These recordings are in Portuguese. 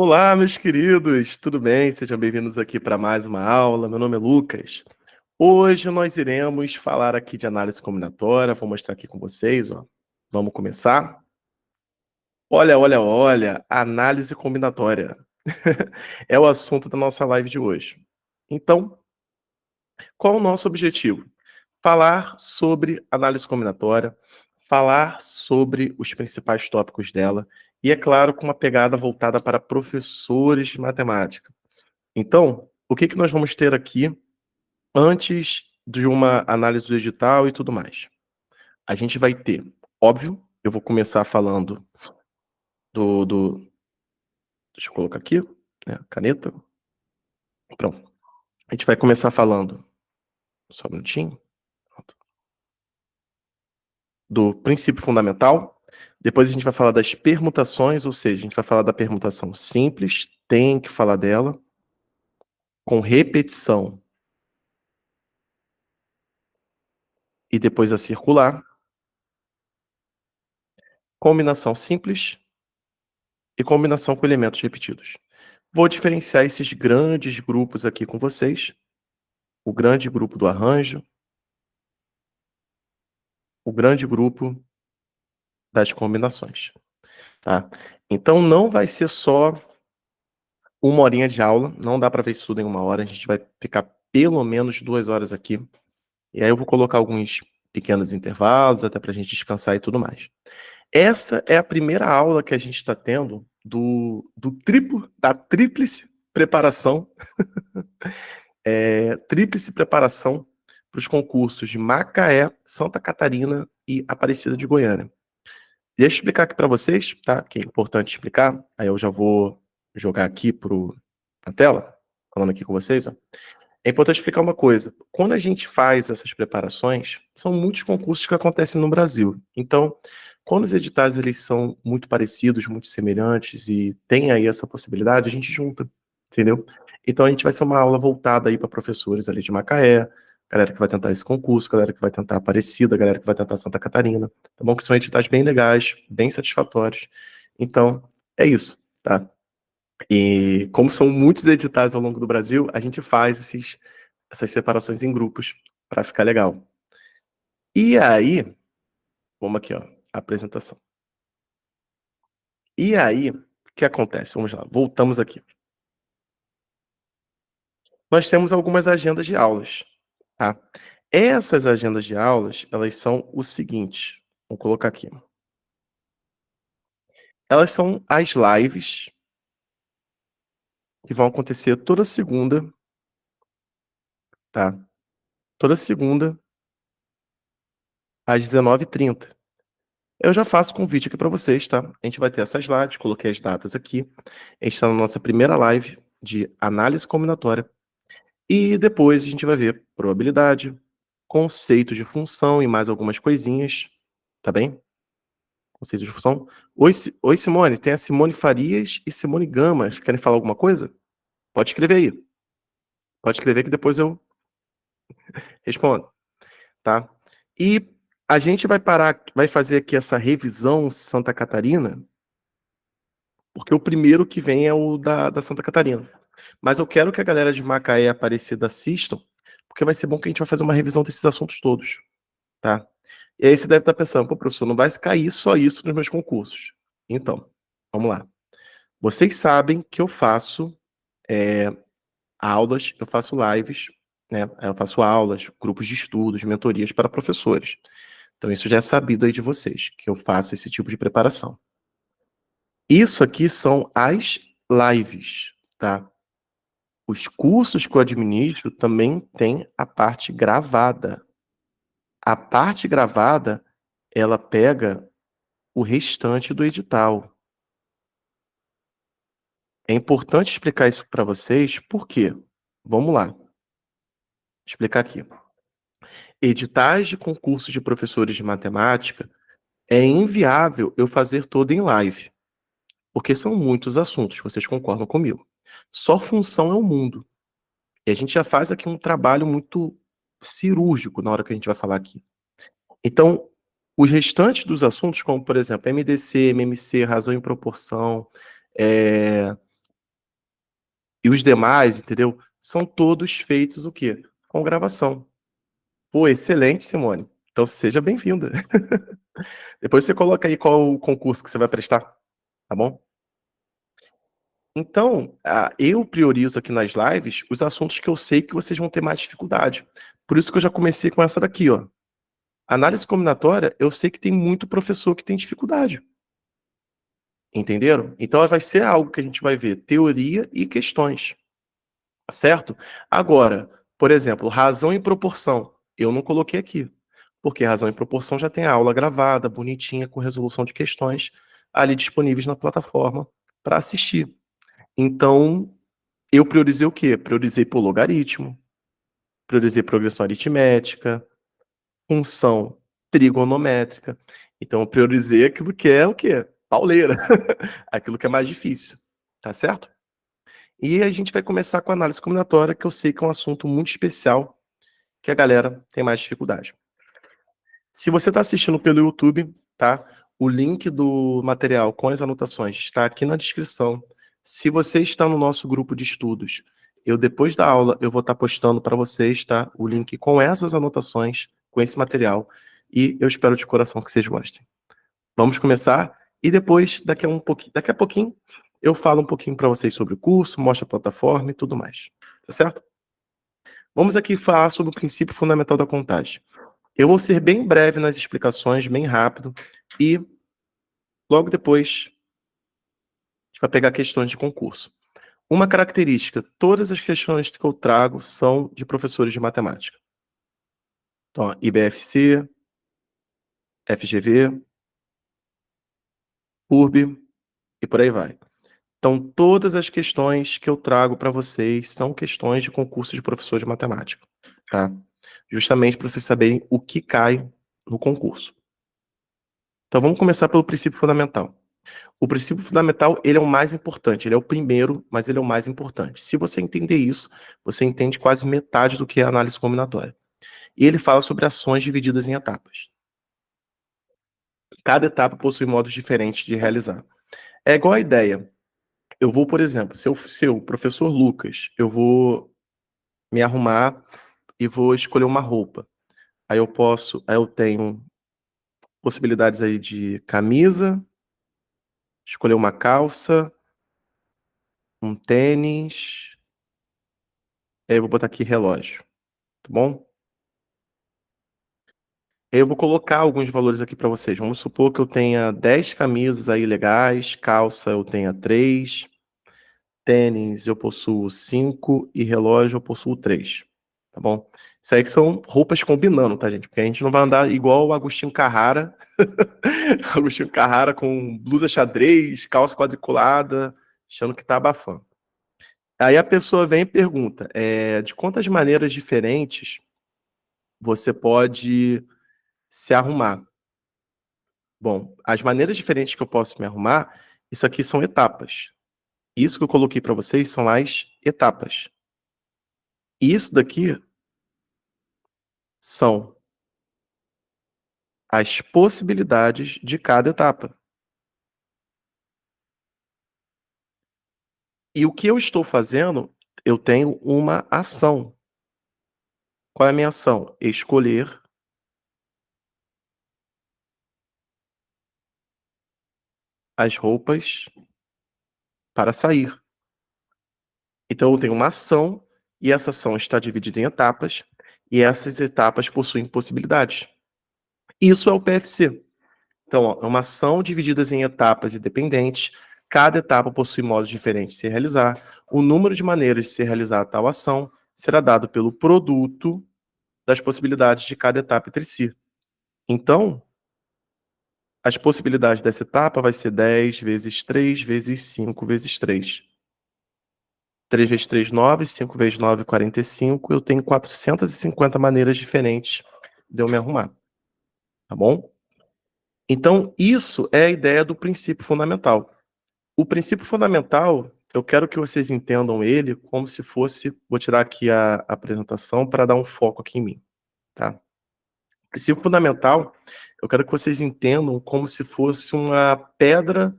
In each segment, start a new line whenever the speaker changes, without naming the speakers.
Olá, meus queridos, tudo bem? Sejam bem-vindos aqui para mais uma aula. Meu nome é Lucas. Hoje nós iremos falar aqui de análise combinatória. Vou mostrar aqui com vocês, ó. Vamos começar? Olha, análise combinatória. É o assunto da nossa live de hoje. Então, qual o nosso objetivo? Falar sobre análise combinatória, falar sobre os principais tópicos dela e, é claro, com uma pegada voltada para professores de matemática. Então, o que que nós vamos ter aqui antes de uma análise do edital e tudo mais? A gente vai ter, óbvio, eu vou começar falando do deixa eu colocar aqui, né, caneta. Pronto. A gente vai começar falando, só um minutinho, do princípio fundamental. Depois a gente vai falar das permutações, ou seja, a gente vai falar da permutação simples, tem que falar dela, com repetição e depois a circular, combinação simples e combinação com elementos repetidos. Vou diferenciar esses grandes grupos aqui com vocês, o grande grupo do arranjo, o grande grupo das combinações, tá? Então não vai ser só uma horinha de aula, não dá para ver isso tudo em uma hora, a gente vai ficar pelo menos 2 horas aqui, e aí eu vou colocar alguns pequenos intervalos, até para a gente descansar e tudo mais. Essa é a primeira aula que a gente está tendo da tríplice preparação, tríplice preparação para os concursos de Macaé, Santa Catarina e Aparecida de Goiânia. Deixa eu explicar aqui para vocês, tá? Que é importante explicar. Aí eu já vou jogar aqui na tela, falando aqui com vocês, ó. É importante explicar uma coisa. Quando a gente faz essas preparações, são muitos concursos que acontecem no Brasil. Então, quando os editais eles são muito parecidos, muito semelhantes e tem aí essa possibilidade, a gente junta, entendeu? Então a gente vai ser uma aula voltada aí para professores ali de Macaé, galera que vai tentar esse concurso, galera que vai tentar Aparecida, galera que vai tentar Santa Catarina, tá bom? Que são editais bem legais, bem satisfatórios. Então, é isso, tá? E como são muitos editais ao longo do Brasil, a gente faz essas separações em grupos para ficar legal. E aí, vamos aqui, ó, a apresentação. E aí, o que acontece? Vamos lá, voltamos aqui. Nós temos algumas agendas de aulas, tá? Essas agendas de aulas, elas são o seguinte, vou colocar aqui. Elas são as lives que vão acontecer toda segunda, tá? Toda segunda, às 19h30. Eu já faço convite aqui para vocês, tá? A gente vai ter essas lives, coloquei as datas aqui. A gente está na nossa primeira live de análise combinatória. E depois a gente vai ver probabilidade, conceito de função e mais algumas coisinhas, tá bem? Conceito de função. Oi, Simone. Tem a Simone Farias e Simone Gamas. Querem falar alguma coisa? Pode escrever aí. Pode escrever que depois eu respondo, tá? E a gente vai fazer aqui essa revisão Santa Catarina, porque o primeiro que vem é o da Santa Catarina. Mas eu quero que a galera de Macaé e Aparecida assistam, porque vai ser bom que a gente vai fazer uma revisão desses assuntos todos, tá? E aí você deve estar pensando, pô, professor, não vai cair só isso nos meus concursos. Então, vamos lá. Vocês sabem que eu faço aulas, eu faço lives, né? Eu faço aulas, grupos de estudos, mentorias para professores. Então, isso já é sabido aí de vocês, que eu faço esse tipo de preparação. Isso aqui são as lives, tá? Os cursos que eu administro também tem a parte gravada. A parte gravada, ela pega o restante do edital. É importante explicar isso para vocês, por quê? Vamos lá. Explicar aqui. Editais de concurso de professores de matemática é inviável eu fazer todo em live, porque são muitos assuntos, vocês concordam comigo. Só função é o mundo. E a gente já faz aqui um trabalho muito cirúrgico na hora que a gente vai falar aqui. Então, os restantes dos assuntos, como por exemplo, MDC, MMC, razão e proporção, E os demais, entendeu? São todos feitos o quê? Com gravação. Pô, excelente, Simone. Então seja bem-vinda. Depois você coloca aí qual o concurso que você vai prestar, tá bom? Então, eu priorizo aqui nas lives os assuntos que eu sei que vocês vão ter mais dificuldade. Por isso que eu já comecei com essa daqui, ó. Análise combinatória, eu sei que tem muito professor que tem dificuldade. Entenderam? Então vai ser algo que a gente vai ver teoria e questões, certo? Agora, por exemplo, razão e proporção. Eu não coloquei aqui, porque razão e proporção já tem a aula gravada, bonitinha, com resolução de questões ali disponíveis na plataforma para assistir. Então, eu priorizei o quê? Priorizei por logaritmo, priorizei progressão aritmética, função trigonométrica. Então, eu priorizei aquilo que é o quê? Pauleira. Aquilo que é mais difícil, tá certo? E a gente vai começar com a análise combinatória, que eu sei que é um assunto muito especial, que a galera tem mais dificuldade. Se você está assistindo pelo YouTube, tá? O link do material com as anotações está aqui na descrição. Se você está no nosso grupo de estudos, depois da aula, eu vou estar postando para vocês, tá? O link com essas anotações, com esse material. E eu espero de coração que vocês gostem. Vamos começar e depois, daqui a pouquinho, eu falo um pouquinho para vocês sobre o curso, mostro a plataforma e tudo mais. Tá certo? Vamos aqui falar sobre o princípio fundamental da contagem. Eu vou ser bem breve nas explicações, bem rápido, e logo depois a gente vai pegar questões de concurso. Uma característica, todas as questões que eu trago são de professores de matemática. Então, IBFC, FGV, URB e por aí vai. Então, todas as questões que eu trago para vocês são questões de concurso de professor de matemática, tá? Justamente para vocês saberem o que cai no concurso. Então, vamos começar pelo princípio fundamental. O princípio fundamental, ele é o mais importante, ele é o primeiro, mas ele é o mais importante. Se você entender isso, você entende quase metade do que é análise combinatória. E ele fala sobre ações divididas em etapas. Cada etapa possui modos diferentes de realizar. É igual a ideia. Eu vou, por exemplo, se eu professor Lucas, eu vou me arrumar e vou escolher uma roupa. Aí eu tenho possibilidades aí de camisa, escolher uma calça, um tênis, aí eu vou botar aqui relógio, tá bom? Aí eu vou colocar alguns valores aqui para vocês. Vamos supor que eu tenha 10 camisas aí legais, calça eu tenha 3, tênis eu possuo 5 e relógio eu possuo 3, tá bom? Isso aí que são roupas combinando, tá, gente? Porque a gente não vai andar igual o Agostinho Carrara, Agostinho Carrara com blusa xadrez, calça quadriculada, achando que tá abafando. Aí a pessoa vem e pergunta, de quantas maneiras diferentes você pode se arrumar? Bom, as maneiras diferentes que eu posso me arrumar, isso aqui são etapas. Isso que eu coloquei para vocês são as etapas. E isso daqui são as possibilidades de cada etapa. E o que eu estou fazendo, eu tenho uma ação. Qual é a minha ação? Escolher as roupas para sair. Então eu tenho uma ação e essa ação está dividida em etapas e essas etapas possuem possibilidades. Isso é o PFC. Então, ó, é uma ação divididas em etapas independentes. Cada etapa possui modos diferentes de se realizar. O número de maneiras de se realizar tal ação será dado pelo produto das possibilidades de cada etapa entre si. Então, as possibilidades dessa etapa vai ser 10 vezes 3 vezes 5 vezes 3. 3 vezes 3, 9. 5 vezes 9, 45. Eu tenho 450 maneiras diferentes de eu me arrumar. Tá bom? Então, isso é a ideia do princípio fundamental. O princípio fundamental, eu quero que vocês entendam ele como se fosse, vou tirar aqui a apresentação para dar um foco aqui em mim, tá? O princípio fundamental, eu quero que vocês entendam como se fosse uma pedra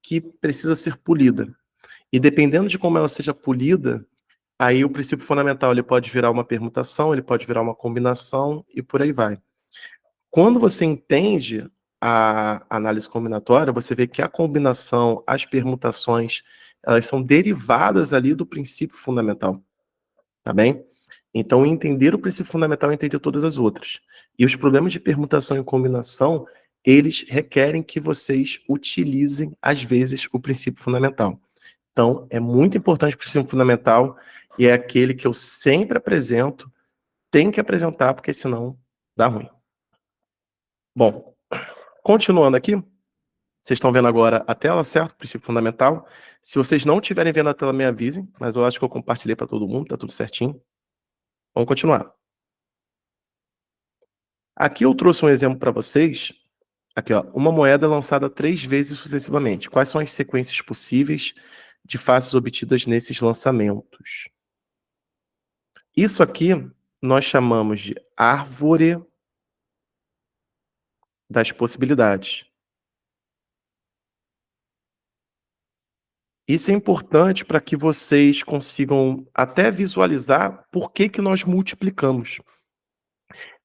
que precisa ser polida. E dependendo de como ela seja polida, aí o princípio fundamental ele pode virar uma permutação, ele pode virar uma combinação e por aí vai. Quando você entende a análise combinatória, você vê que a combinação, as permutações, elas são derivadas ali do princípio fundamental, tá bem? Então, entender o princípio fundamental é entender todas as outras. E os problemas de permutação e combinação, eles requerem que vocês utilizem, às vezes, o princípio fundamental. Então, é muito importante o princípio fundamental e é aquele que eu sempre apresento, tem que apresentar, porque senão dá ruim. Bom, continuando aqui, vocês estão vendo agora a tela, certo? Princípio fundamental. Se vocês não estiverem vendo a tela, me avisem, mas eu acho que eu compartilhei para todo mundo, tá tudo certinho. Vamos continuar. Aqui eu trouxe um exemplo para vocês. Aqui, ó, uma moeda lançada 3 vezes sucessivamente. Quais são as sequências possíveis de faces obtidas nesses lançamentos? Isso aqui nós chamamos de árvore das possibilidades. Isso é importante para que vocês consigam até visualizar por que que nós multiplicamos.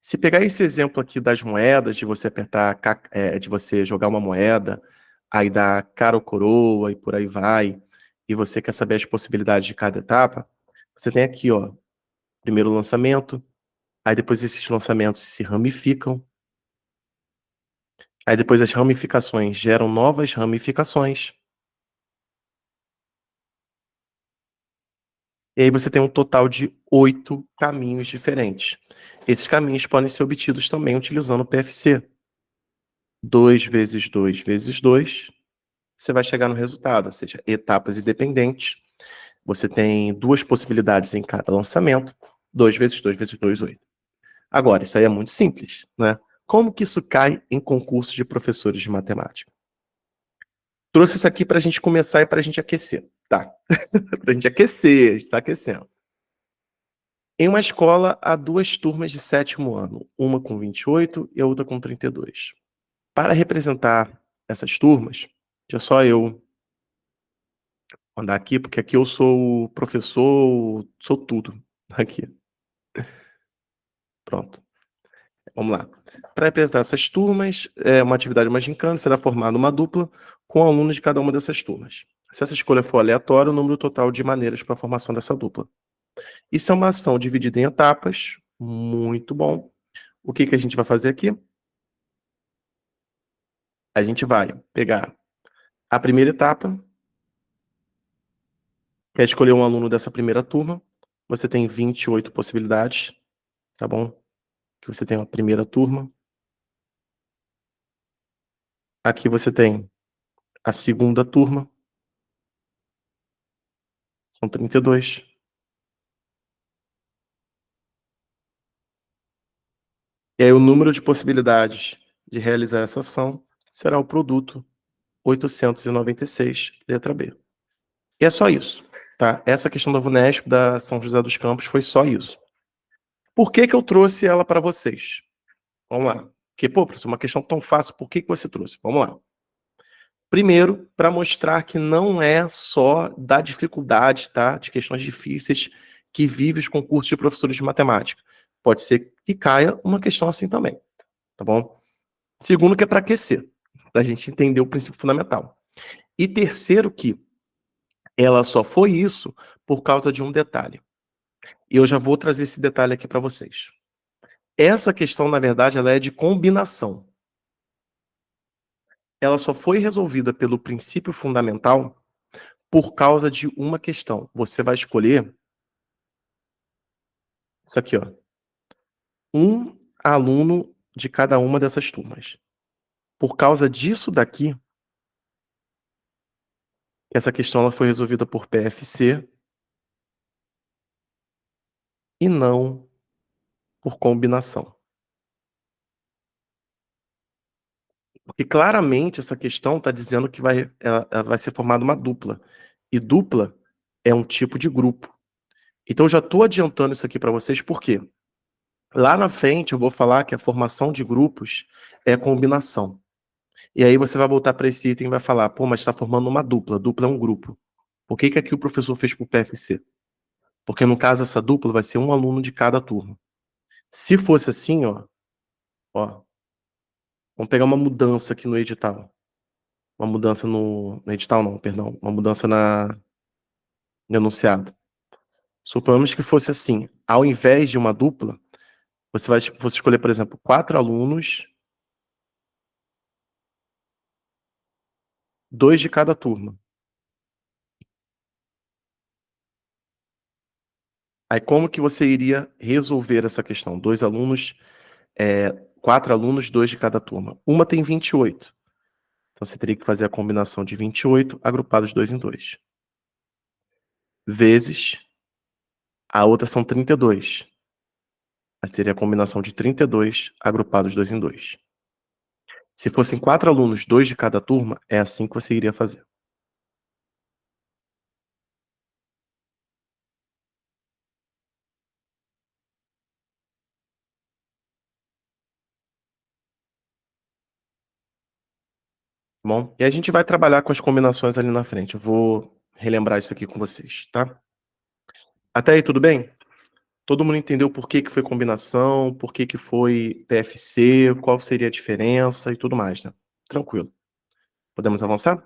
Se pegar esse exemplo aqui das moedas, de você apertar, de você jogar uma moeda, aí dá cara ou coroa e por aí vai, e você quer saber as possibilidades de cada etapa, você tem aqui, ó, primeiro lançamento, aí depois esses lançamentos se ramificam, aí depois as ramificações geram novas ramificações, e aí você tem um total de 8 caminhos diferentes. Esses caminhos podem ser obtidos também utilizando o PFC. 2 vezes 2 vezes 2, você vai chegar no resultado, ou seja, etapas independentes. Você tem 2 possibilidades em cada lançamento. 2 vezes 2 vezes 2, 8. Agora, isso aí é muito simples, né? Como que isso cai em concurso de professores de matemática? Trouxe isso aqui para a gente começar e para a gente aquecer, tá? Para a gente aquecer, a gente está aquecendo. Em uma escola, há 2 turmas de 7º ano, uma com 28 e a outra com 32. Para representar essas turmas, deixa só eu andar aqui, porque aqui eu sou o professor, sou tudo. Aqui, pronto. Vamos lá. Para representar essas turmas, uma atividade mais gincana, será formada uma dupla com alunos de cada uma dessas turmas. Se essa escolha for aleatória, o número total de maneiras para a formação dessa dupla. Isso é uma ação dividida em etapas, muito bom. O que que a gente vai fazer aqui? A gente vai pegar a primeira etapa, que é escolher um aluno dessa primeira turma. Você tem 28 possibilidades, tá bom? Que você tem a primeira turma. Aqui você tem a segunda turma, são 32. E aí o número de possibilidades de realizar essa ação será o produto 896, letra B. E é só isso, tá? Essa questão da VUNESP, da São José dos Campos, foi só isso. Por que que eu trouxe ela para vocês? Vamos lá. Porque, pô, professor, uma questão tão fácil, por que que você trouxe? Vamos lá. Primeiro, para mostrar que não é só da dificuldade, tá? De questões difíceis que vive os concursos de professores de matemática. Pode ser que caia uma questão assim também, tá bom? Segundo, que é para aquecer, para a gente entender o princípio fundamental. E terceiro, que ela só foi isso por causa de um detalhe. E eu já vou trazer esse detalhe aqui para vocês. Essa questão, na verdade, ela é de combinação. Ela só foi resolvida pelo princípio fundamental por causa de uma questão. Você vai escolher isso aqui, ó. Um aluno de cada uma dessas turmas. Por causa disso daqui, essa questão ela foi resolvida por PFC e não por combinação. Porque claramente essa questão está dizendo que ela vai ser formada uma dupla. E dupla é um tipo de grupo. Então eu já estou adiantando isso aqui para vocês, por quê? Lá na frente eu vou falar que a formação de grupos é combinação. E aí você vai voltar para esse item e vai falar, pô, mas está formando uma dupla. Dupla é um grupo. Por que que aqui o professor fez por PFC? Porque no caso essa dupla vai ser um aluno de cada turma. Se fosse assim, ó, vamos pegar uma mudança aqui no edital. Uma mudança no edital não, perdão, uma mudança no enunciado. Suponhamos que fosse assim, ao invés de uma dupla, você escolher, por exemplo, 4 alunos, 2 de cada turma. Aí como que você iria resolver essa questão? 2 alunos, 4 alunos, 2 de cada turma. Uma tem 28. Então você teria que fazer a combinação de 28 agrupados 2 em 2. Vezes a outra são 32. Aí seria a combinação de 32 agrupados 2 em 2. Se fossem 4 alunos, 2 de cada turma, é assim que você iria fazer. Tá bom? E a gente vai trabalhar com as combinações ali na frente. Eu vou relembrar isso aqui com vocês, tá? Até aí tudo bem? Todo mundo entendeu por que que foi combinação, por que que foi PFC, qual seria a diferença e tudo mais, né? Tranquilo. Podemos avançar?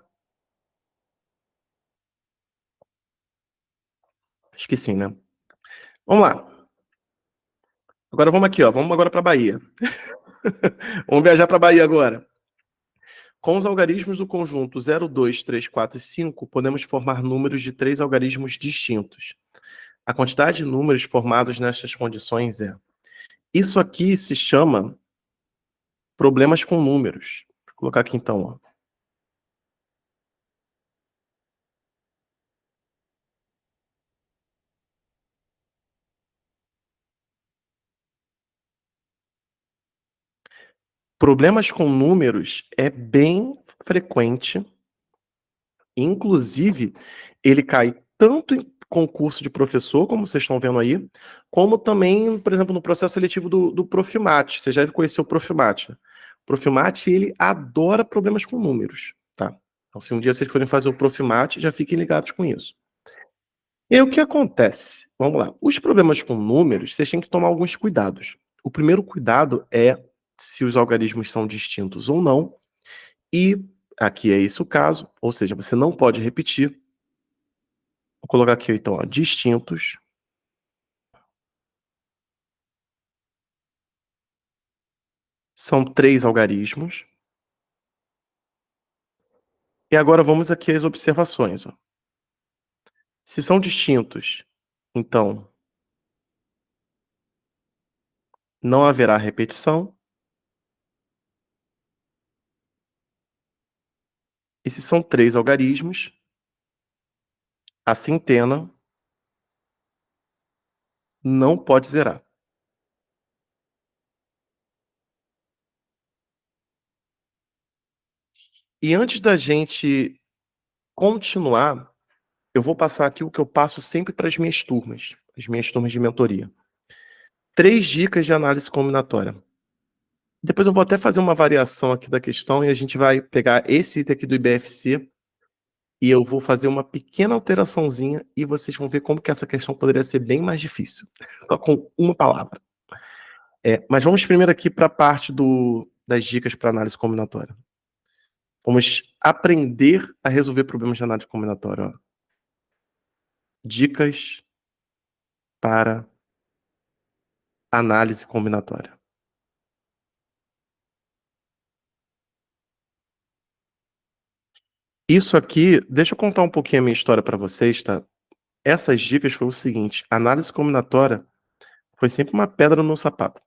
Acho que sim, né? Vamos lá. Agora vamos aqui, ó. Vamos agora para Bahia. Vamos viajar para Bahia agora. Com os algarismos do conjunto 0, 2, 3, 4 e 5, podemos formar números de 3 algarismos distintos. A quantidade de números formados nestas condições é... Isso aqui se chama problemas com números. Vou colocar aqui então, ó. Problemas com números é bem frequente, inclusive ele cai tanto em concurso de professor, como vocês estão vendo aí, como também, por exemplo, no processo seletivo do Profimate. Você já deve conhecer o Profimate, né? O Profimate, ele adora problemas com números, tá? Então, se um dia vocês forem fazer o Profimate, já fiquem ligados com isso. E aí, o que acontece? Vamos lá. Os problemas com números, vocês têm que tomar alguns cuidados. O primeiro cuidado é se os algarismos são distintos ou não, e aqui é esse o caso, ou seja, você não pode repetir. Vou colocar aqui então, ó, distintos são 3 algarismos. E agora vamos aqui às observações, ó. Se são distintos, então não haverá repetição. E se são 3 algarismos, a centena não pode zerar. E antes da gente continuar, eu vou passar aqui o que eu passo sempre para as minhas turmas de mentoria. 3 dicas de análise combinatória. Depois eu vou até fazer uma variação aqui da questão e a gente vai pegar esse item aqui do IBFC e eu vou fazer uma pequena alteraçãozinha e vocês vão ver como que essa questão poderia ser bem mais difícil, só com uma palavra. Mas vamos primeiro aqui para a parte das dicas para análise combinatória. Vamos aprender a resolver problemas de análise combinatória. Ó. Dicas para análise combinatória. Isso aqui, deixa eu contar um pouquinho a minha história para vocês, tá? Essas dicas foi o seguinte, análise combinatória foi sempre uma pedra no sapato.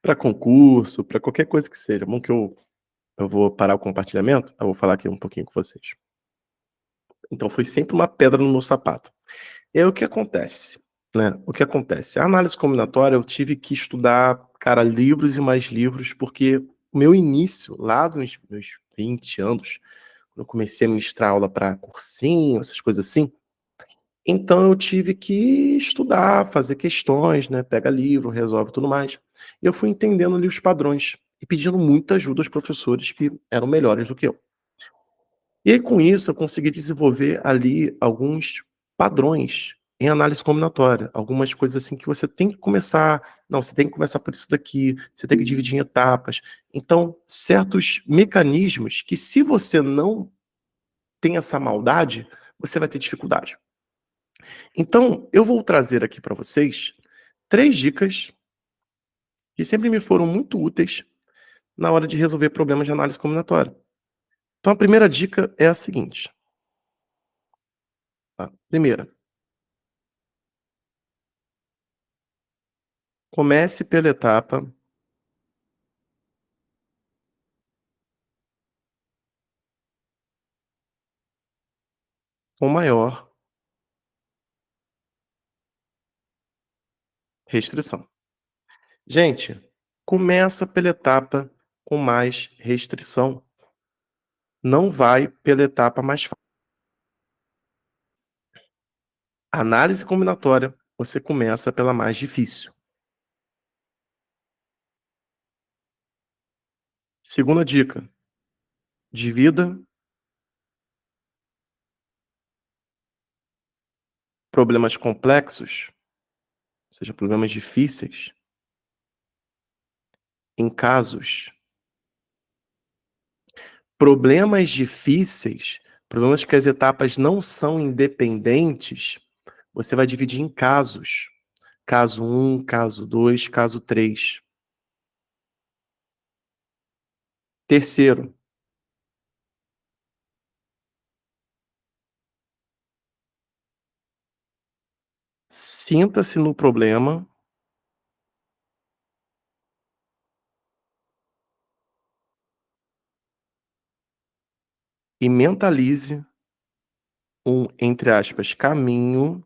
Para concurso, para qualquer coisa que seja. Bom que eu vou parar o compartilhamento, eu vou falar aqui um pouquinho com vocês. Então foi sempre uma pedra no meu sapato. E aí o que acontece, né? O que acontece? A análise combinatória eu tive que estudar, cara, livros e mais livros, porque o meu início, lá nos meus 20 anos, quando eu comecei a ministrar aula para cursinho, essas coisas assim, então eu tive que estudar, fazer questões, né? Pega livro, resolve tudo mais. E eu fui entendendo ali os padrões e pedindo muita ajuda aos professores que eram melhores do que eu. E aí, com isso, eu consegui desenvolver ali alguns padrões em análise combinatória, algumas coisas assim que você tem que começar, não, você tem que começar por isso daqui, você tem que dividir em etapas. Então, certos mecanismos que, se você não tem essa maldade, você vai ter dificuldade. Então, eu vou trazer aqui para vocês 3 dicas que sempre me foram muito úteis na hora de resolver problemas de análise combinatória. Então, a primeira dica é a seguinte, tá? Primeira, comece pela etapa com maior restrição. Gente, começa pela etapa com mais restrição, não vai pela etapa mais fácil. Análise combinatória, você começa pela mais difícil. Segunda dica, divida problemas complexos, ou seja, problemas difíceis, em casos. Problemas difíceis, problemas que as etapas não são independentes, você vai dividir em casos. Caso 1, caso 2, caso 3. Terceiro, sinta-se no problema e mentalize um, entre aspas, caminho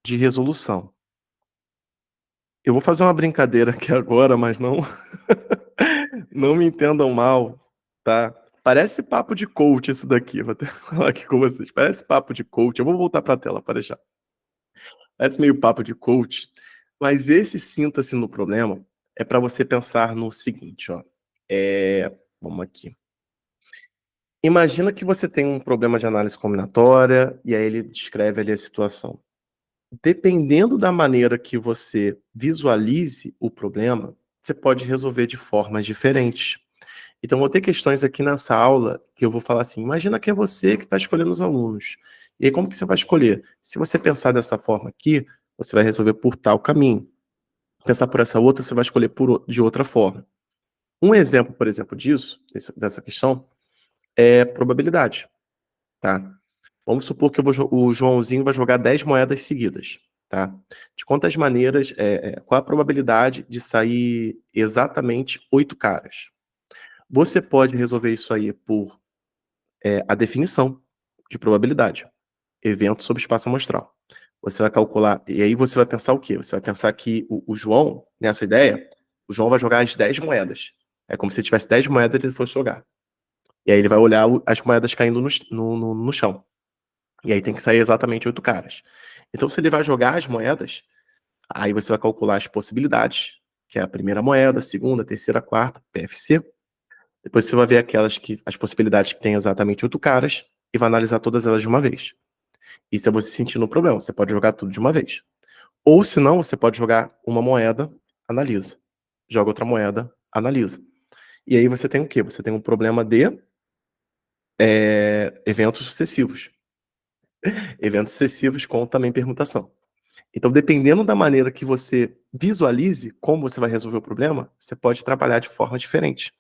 de resolução. Eu vou fazer uma brincadeira aqui agora, mas não não me entendam mal, tá? Parece papo de coach isso daqui, vou até falar aqui com vocês, parece papo de coach, eu vou voltar para a tela para deixar. Parece meio papo de coach, mas esse sinta-se no problema é para você pensar no seguinte, ó, vamos aqui. Imagina que você tem um problema de análise combinatória, e aí ele descreve ali a situação. Dependendo da maneira que você visualize o problema, você pode resolver de formas diferentes. Então, vou ter questões aqui nessa aula que eu vou falar assim: imagina que é você que está escolhendo os alunos. E aí, como que você vai escolher? Se você pensar dessa forma aqui, você vai resolver por tal caminho. Pensar por essa outra, você vai escolher de outra forma. Um exemplo, por exemplo, disso, dessa questão, é probabilidade, tá? Vamos supor que o Joãozinho vai jogar 10 moedas seguidas, tá? De quantas maneiras, qual a probabilidade de sair exatamente 8 caras? Você pode resolver isso aí por a definição de probabilidade, evento sobre espaço amostral. Você vai calcular, e aí você vai pensar o quê? Você vai pensar que o João, nessa ideia, o João vai jogar as 10 moedas. É como se ele tivesse 10 moedas e ele fosse jogar. E aí ele vai olhar as moedas caindo no chão. E aí tem que sair exatamente 8 caras. Então, se ele vai jogar as moedas, aí você vai calcular as possibilidades, que é a primeira moeda, a segunda, a terceira, a quarta, PFC. Depois você vai ver as possibilidades que tem exatamente 8 caras e vai analisar todas elas de uma vez. Isso é você sentindo o problema. Você pode jogar tudo de uma vez. Ou se não, você pode jogar uma moeda, analisa. Joga outra moeda, analisa. E aí você tem o quê? Você tem um problema de eventos sucessivos. Eventos sucessivos com também permutação. Então, dependendo da maneira que você visualize como você vai resolver o problema, você pode trabalhar de forma diferente.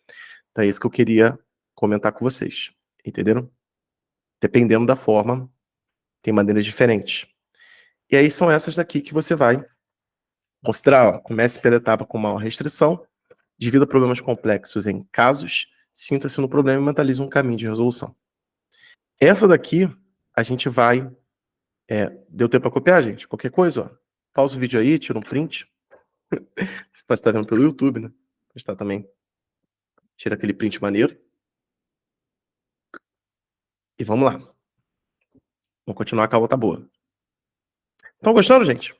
Então, é isso que eu queria comentar com vocês. Entenderam? Dependendo da forma, tem maneiras diferentes. E aí são essas daqui que você vai considerar. Ó, comece pela etapa com maior restrição, divida problemas complexos em casos, sinta-se no problema e mentalize um caminho de resolução. Essa daqui, a gente vai... deu tempo para copiar, gente? Qualquer coisa, ó, pausa o vídeo aí, tira um print. Você pode estar vendo pelo YouTube, né? Pode estar também. Tira aquele print maneiro. E vamos lá. Vamos continuar com a aula tá boa. Estão gostando, gente?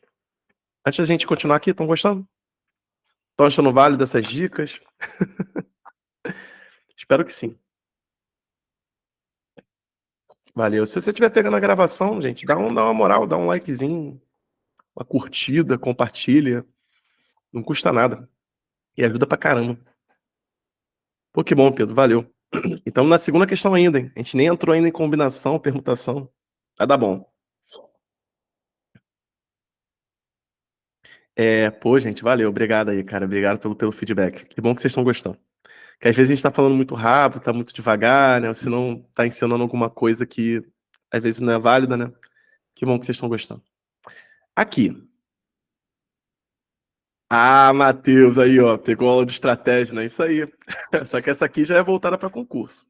Antes da gente continuar aqui, estão gostando? Estão achando válido essas dicas? Espero que sim. Valeu. Se você estiver pegando a gravação, gente, dá uma moral, dá um likezinho, uma curtida, compartilha. Não custa nada. E ajuda pra caramba. Pô, que bom, Pedro. Valeu. Então, na segunda questão ainda, hein? A gente nem entrou ainda em combinação, permutação. Vai dar bom. Pô, gente, valeu. Obrigado aí, cara. Obrigado pelo feedback. Que bom que vocês estão gostando. Que às vezes a gente tá falando muito rápido, tá muito devagar, né? Ou se não tá ensinando alguma coisa que às vezes não é válida, né? Que bom que vocês estão gostando. Aqui. Ah, Matheus, aí, ó, pegou aula de estratégia, né? Isso aí. Só que essa aqui já é voltada para concurso.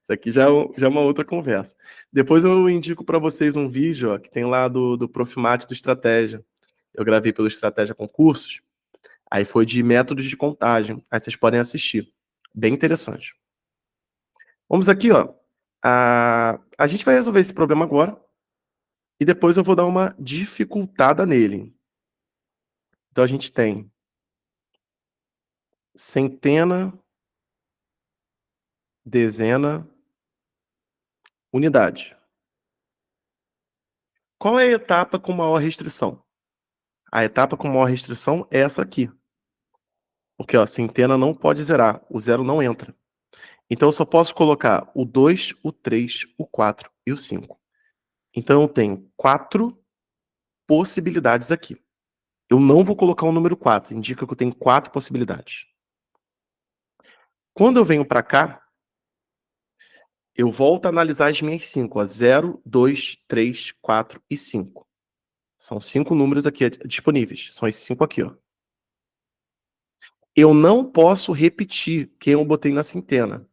Isso aqui já é uma outra conversa. Depois eu indico para vocês um vídeo, ó, que tem lá do Prof. Mate do Estratégia. Eu gravei pelo Estratégia Concursos. Aí foi de métodos de contagem. Aí vocês podem assistir. Bem interessante. Vamos aqui, ó. A gente vai resolver esse problema agora e depois eu vou dar uma dificultada nele. Então a gente tem centena, dezena, unidade. Qual é a etapa com maior restrição? A etapa com maior restrição é essa aqui. Porque, ó, centena não pode zerar, o zero não entra. Então eu só posso colocar o 2, o 3, o 4 e o 5. Então eu tenho 4 possibilidades aqui. Eu não vou colocar o número 4, indica que eu tenho 4 possibilidades. Quando eu venho para cá, eu volto a analisar as minhas 5, ó, 0, 2, 3, 4 e 5. São 5 números aqui disponíveis, são esses 5 aqui, ó. Eu não posso repetir quem eu botei na centena.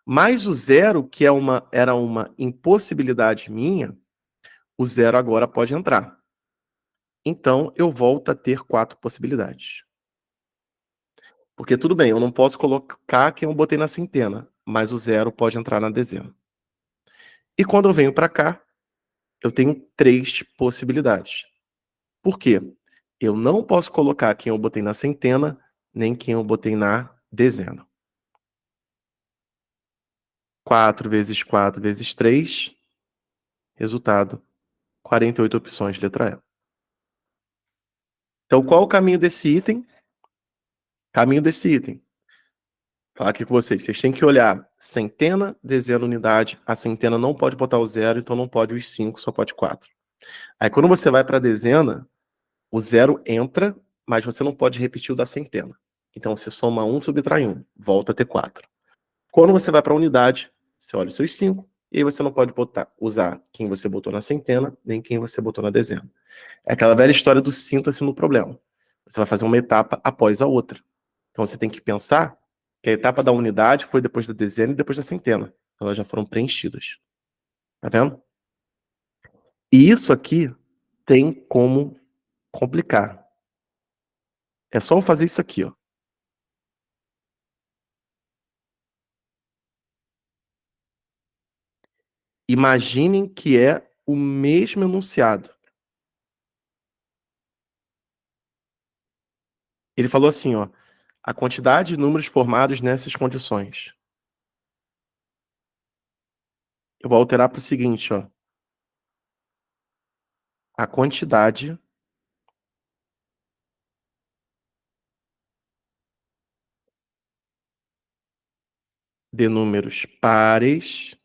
Mas o zero, que era uma impossibilidade minha, o zero agora pode entrar. Então, eu volto a ter 4 possibilidades. Porque tudo bem, eu não posso colocar quem eu botei na centena, mas o zero pode entrar na dezena. E quando eu venho para cá, eu tenho 3 possibilidades. Por quê? Eu não posso colocar quem eu botei na centena, nem quem eu botei na dezena. 4 vezes 4 vezes 3, resultado, 48 opções, letra E. Então, qual o caminho desse item? Caminho desse item. Falar aqui com vocês. Vocês têm que olhar centena, dezena, unidade. A centena não pode botar o zero, então não pode os 5, só pode 4. Aí, quando você vai para a dezena, o zero entra, mas você não pode repetir o da centena. Então, você soma 1, subtrai 1, volta a ter 4. Quando você vai para a unidade, você olha os seus 5, e aí você não pode usar quem você botou na centena, nem quem você botou na dezena. É aquela velha história do sinta-se no problema. Você vai fazer uma etapa após a outra. Então você tem que pensar que a etapa da unidade foi depois da dezena e depois da centena. Então elas já foram preenchidas. Tá vendo? E isso aqui tem como complicar. É só eu fazer isso aqui, ó. Imaginem que é o mesmo enunciado. Ele falou assim, ó, a quantidade de números formados nessas condições. Eu vou alterar para o seguinte, ó. A quantidade de números pares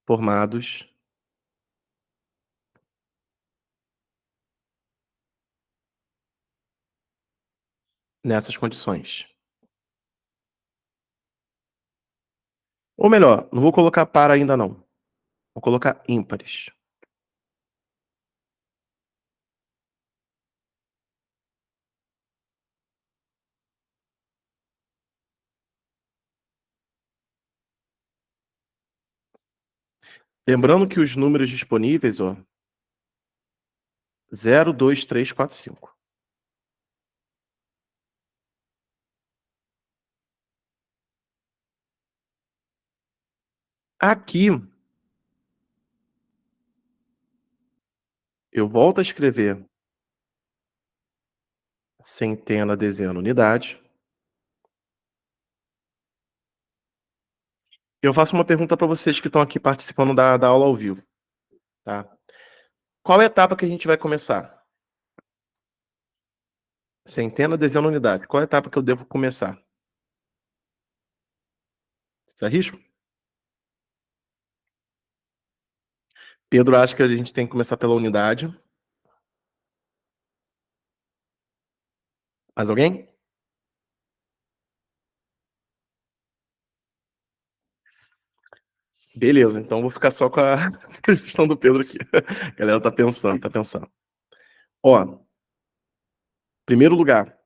formados nessas condições. Ou melhor, não vou colocar par ainda não. Vou colocar ímpares. Lembrando que os números disponíveis, ó, 0, 2, 3, 4, 5. Aqui, eu volto a escrever centena, dezena, unidade. Eu faço uma pergunta para vocês que estão aqui participando da aula ao vivo, tá? Qual é a etapa que a gente vai começar? Centena, dezena, unidade. Qual é a etapa que eu devo começar? Você arrisca? Pedro acha que a gente tem que começar pela unidade. Mais alguém? Beleza, então vou ficar só com a sugestão do Pedro aqui. A galera tá pensando, tá pensando. Ó, primeiro lugar,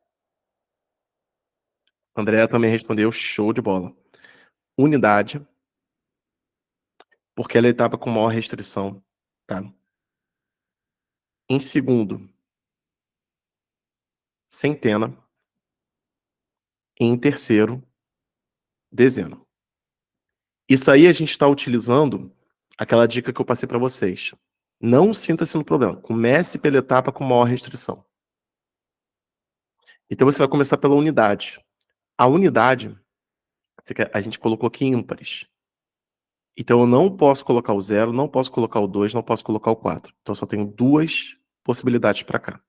Andréa também respondeu, show de bola. Unidade, porque ela é a etapa com maior restrição, tá? Em segundo, centena. Em terceiro, dezena. Isso aí a gente está utilizando aquela dica que eu passei para vocês. Não sinta-se no problema. Comece pela etapa com maior restrição. Então você vai começar pela unidade. A unidade, a gente colocou aqui ímpares. Então eu não posso colocar o 0, não posso colocar o 2, não posso colocar o 4. Então eu só tenho duas possibilidades para cá.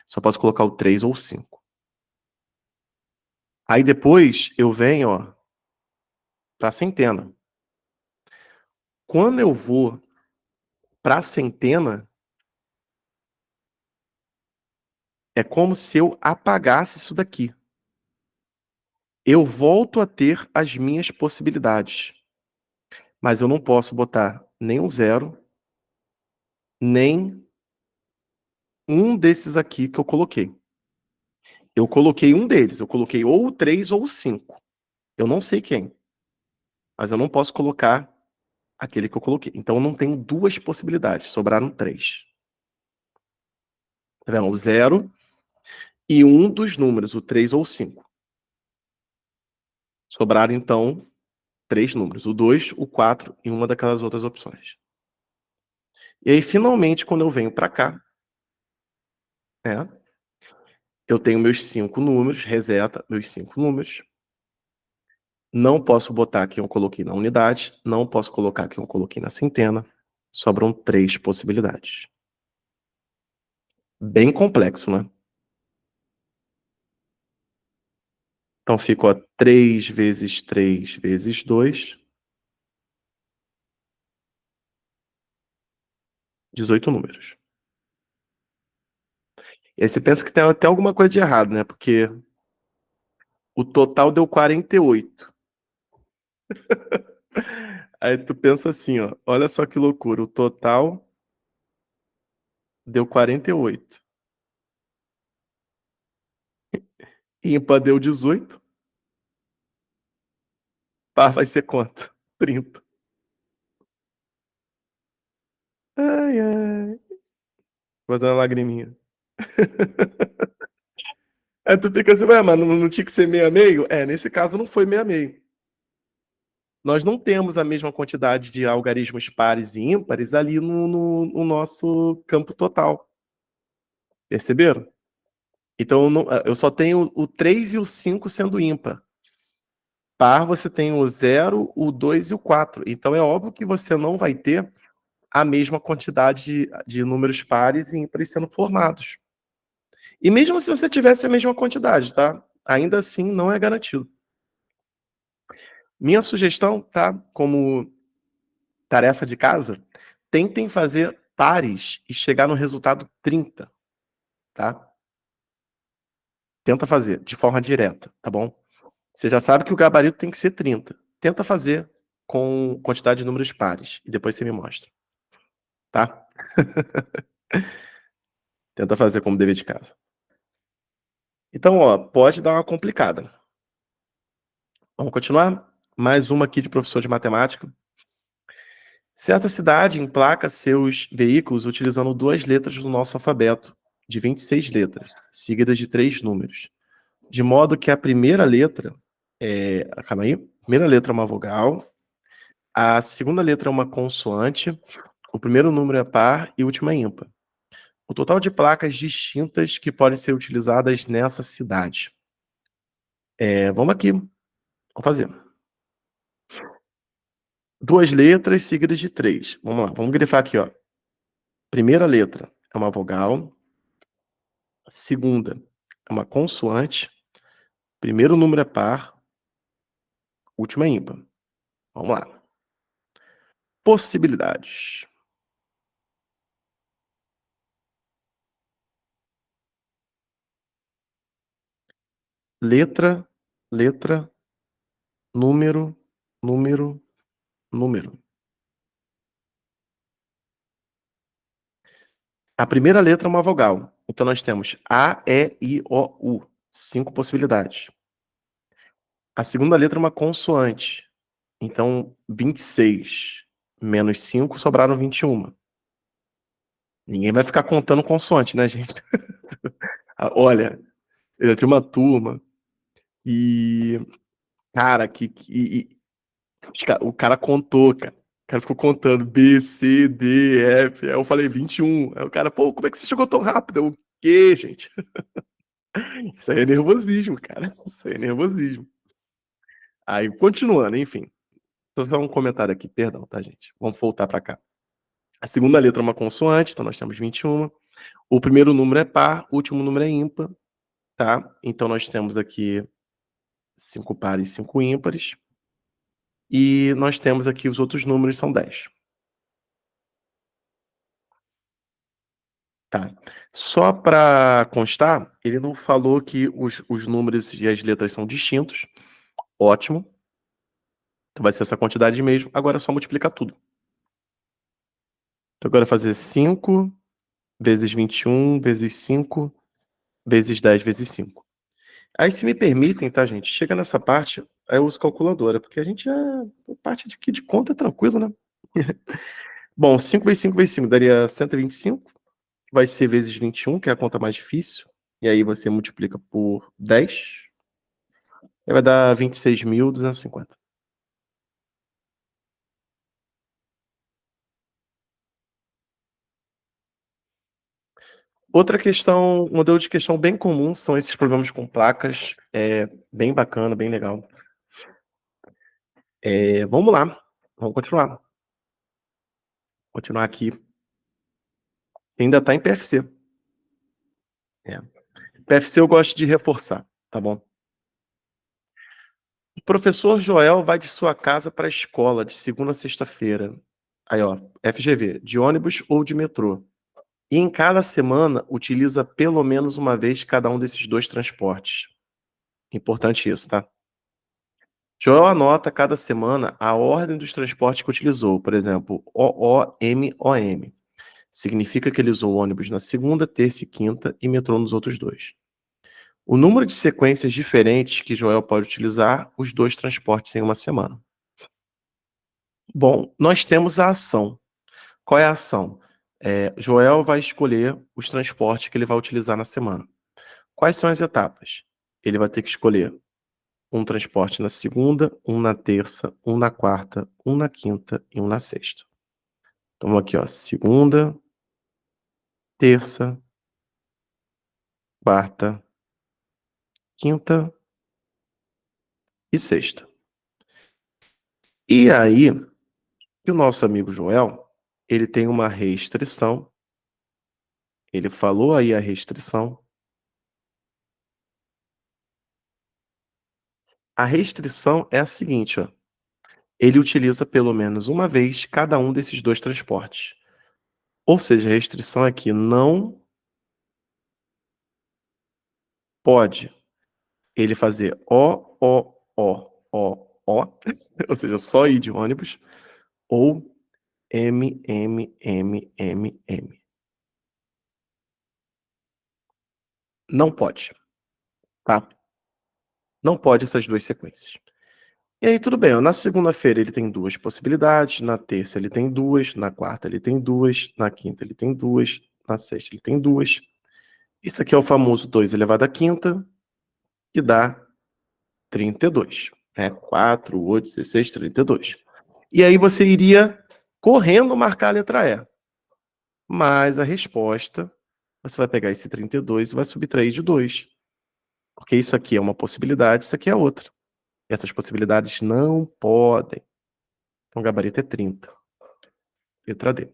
Só posso colocar o 3 ou o 5. Aí depois eu venho, ó, para a centena. Quando eu vou para a centena, é como se eu apagasse isso daqui. Eu volto a ter as minhas possibilidades. Mas eu não posso botar nem um 0, nem um desses aqui que eu coloquei. Eu coloquei um deles, eu coloquei ou o 3 ou o 5. Eu não sei quem, mas eu não posso colocar aquele que eu coloquei. Então eu não tenho duas possibilidades, sobraram 3. Tá vendo? O 0 e um dos números, o 3 ou o 5. Sobraram então 3 números, o 2, o 4 e uma daquelas outras opções. E aí finalmente quando eu venho para cá, né? Eu tenho meus 5 números, reseta meus 5 números. Não posso botar quem eu coloquei na unidade, não posso colocar quem eu coloquei na centena. Sobram 3 possibilidades. Bem complexo, né? Então fica, ó, 3 vezes 3 vezes 2, 18 números. E aí você pensa que tem até alguma coisa de errado, né? Porque o total deu 48. Aí tu pensa assim, ó, olha só que loucura, o total deu 48. Ímpar deu 18. Par vai ser quanto? 30. Ai, ai. Vou fazer uma lagriminha. Aí tu fica assim, ué, mas não tinha que ser meio a meio? É, nesse caso não foi meio a meio. Nós não temos a mesma quantidade de algarismos pares e ímpares ali no nosso campo total. Perceberam? Então eu só tenho o 3 e o 5 sendo ímpar. Par você tem o 0, o 2 e o 4. Então é óbvio que você não vai ter a mesma quantidade de números pares e ímpares sendo formados. E mesmo se você tivesse a mesma quantidade, tá? Ainda assim não é garantido. Minha sugestão, tá? Como tarefa de casa, tentem fazer pares e chegar no resultado 30, tá? Tenta fazer de forma direta, tá bom? Você já sabe que o gabarito tem que ser 30. Tenta fazer com quantidade de números pares e depois você me mostra, tá? Tenta fazer como dever de casa. Então, ó, pode dar uma complicada. Vamos continuar? Mais uma aqui de professor de matemática. Certa cidade emplaca seus veículos utilizando 2 letras do nosso alfabeto, de 26 letras, seguidas de 3 números. De modo que a primeira letra calma aí. A primeira letra é uma vogal, a segunda letra é uma consoante, o primeiro número é par e o último é ímpar. O total de placas distintas que podem ser utilizadas nessa cidade. Vamos aqui, vamos fazer. 2 letras seguidas de 3. Vamos lá, vamos grifar aqui, ó. Primeira letra é uma vogal, a segunda é uma consoante, primeiro número é par, último é ímpar. Vamos lá. Possibilidades. Letra, letra, número, número, número. A primeira letra é uma vogal. Então nós temos A, E, I, O, U. 5 possibilidades. A segunda letra é uma consoante. Então, 26 menos 5 sobraram 21. Ninguém vai ficar contando consoante, né, gente? Olha, eu já tinha uma turma e, cara, o cara contou, cara. O cara ficou contando B, C, D, F. Aí eu falei 21. Aí o cara, pô, como é que você chegou tão rápido? O quê, gente? Isso aí é nervosismo, cara. Isso aí é nervosismo. Aí, continuando, enfim. Só um comentário aqui, perdão, tá, gente? Vamos voltar pra cá. A segunda letra é uma consoante, então nós temos 21. O primeiro número é par, o último número é ímpar, tá? Então nós temos aqui 5 pares e 5 ímpares. E nós temos aqui os outros números são 10. Tá. Só para constar, ele não falou que os números e as letras são distintos. Ótimo. Então vai ser essa quantidade mesmo. Agora é só multiplicar tudo. Então agora é fazer 5 vezes 21 vezes 5 vezes 10 vezes 5. Aí, se me permitem, tá, gente? Chega nessa parte, aí eu uso calculadora, porque a gente parte de que de conta é tranquilo, né? Bom, 5 vezes 5 vezes 5 daria 125. Vai ser vezes 21, que é a conta mais difícil. E aí você multiplica por 10. Aí vai dar 26.250. Outra questão, um modelo de questão bem comum são esses problemas com placas. É bem bacana, bem legal. Vamos lá, vamos continuar. Continuar aqui. Ainda está em PFC. PFC eu gosto de reforçar, tá bom? O professor Joel vai de sua casa para a escola de segunda a sexta-feira. Aí, ó, FGV, de ônibus ou de metrô. E em cada semana utiliza pelo menos uma vez cada um desses 2 transportes. Importante isso, tá? Joel anota cada semana a ordem dos transportes que utilizou. Por exemplo, OOMOM. Significa que ele usou ônibus na segunda, terça e quinta e metrô nos outros 2. O número de sequências diferentes que Joel pode utilizar os 2 transportes em uma semana. Bom, nós temos a ação. Qual é a ação? Joel vai escolher os transportes que ele vai utilizar na semana. Quais são as etapas? Ele vai ter que escolher um transporte na segunda, um na terça, um na quarta, um na quinta e um na sexta. Então, aqui, ó, segunda, terça, quarta, quinta e sexta. E aí, o nosso amigo Joel, ele tem uma restrição. Ele falou aí a restrição. A restrição é a seguinte, ó. Ele utiliza pelo menos uma vez cada um desses 2 transportes. Ou seja, a restrição é que não pode ele fazer O, ou seja, só ir de ônibus, ou M. Não pode, tá? Não pode essas 2 sequências. E aí tudo bem, ó, na segunda-feira ele tem 2 possibilidades, na terça ele tem 2, na quarta ele tem 2, na quinta ele tem 2, na sexta ele tem 2. Isso aqui é o famoso 2 elevado à quinta, que dá 32, né? 4, 8, 16, 32. E aí você iria correndo marcar a letra E. Mas a resposta você vai pegar esse 32 e vai subtrair de 2. Porque isso aqui é uma possibilidade, isso aqui é outra. E essas possibilidades não podem. Então, o gabarito é 30. Letra D.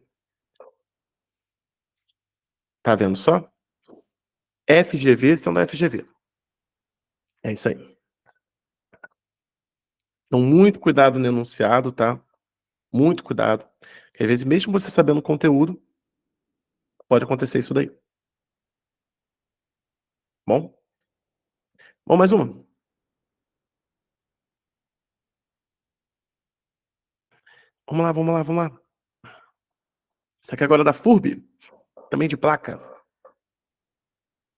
Tá vendo só? FGV sendo FGV. É isso aí. Então, muito cuidado no enunciado, tá? Muito cuidado. Porque, às vezes, mesmo você sabendo o conteúdo, pode acontecer isso daí. Bom? Bom, mais uma. Vamos lá, vamos lá, vamos lá. Isso aqui agora é da FURB. Também de placa.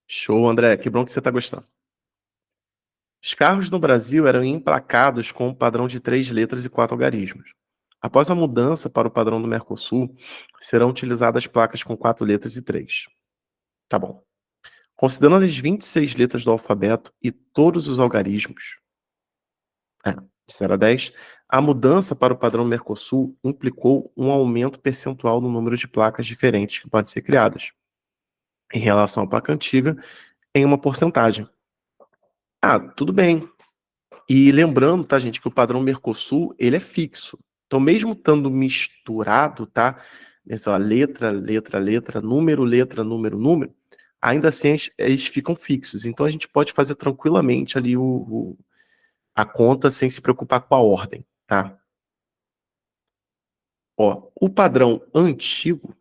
Show, André. Que bom que você tá gostando. Os carros no Brasil eram emplacados com um padrão de 3 letras e 4 algarismos. Após a mudança para o padrão do Mercosul, serão utilizadas placas com 4 letras e 3. Tá bom. Considerando as 26 letras do alfabeto e todos os algarismos, de 0 a 10, a mudança para o padrão Mercosul implicou um aumento percentual no número de placas diferentes que podem ser criadas, em relação à placa antiga, em uma porcentagem. Ah, tudo bem. E lembrando, tá, gente, que o padrão Mercosul, ele é fixo. Então, mesmo estando misturado, tá? Essa letra, letra, letra, número, número, ainda assim eles ficam fixos. Então, a gente pode fazer tranquilamente ali a conta sem se preocupar com a ordem, tá? Ó, o padrão antigo,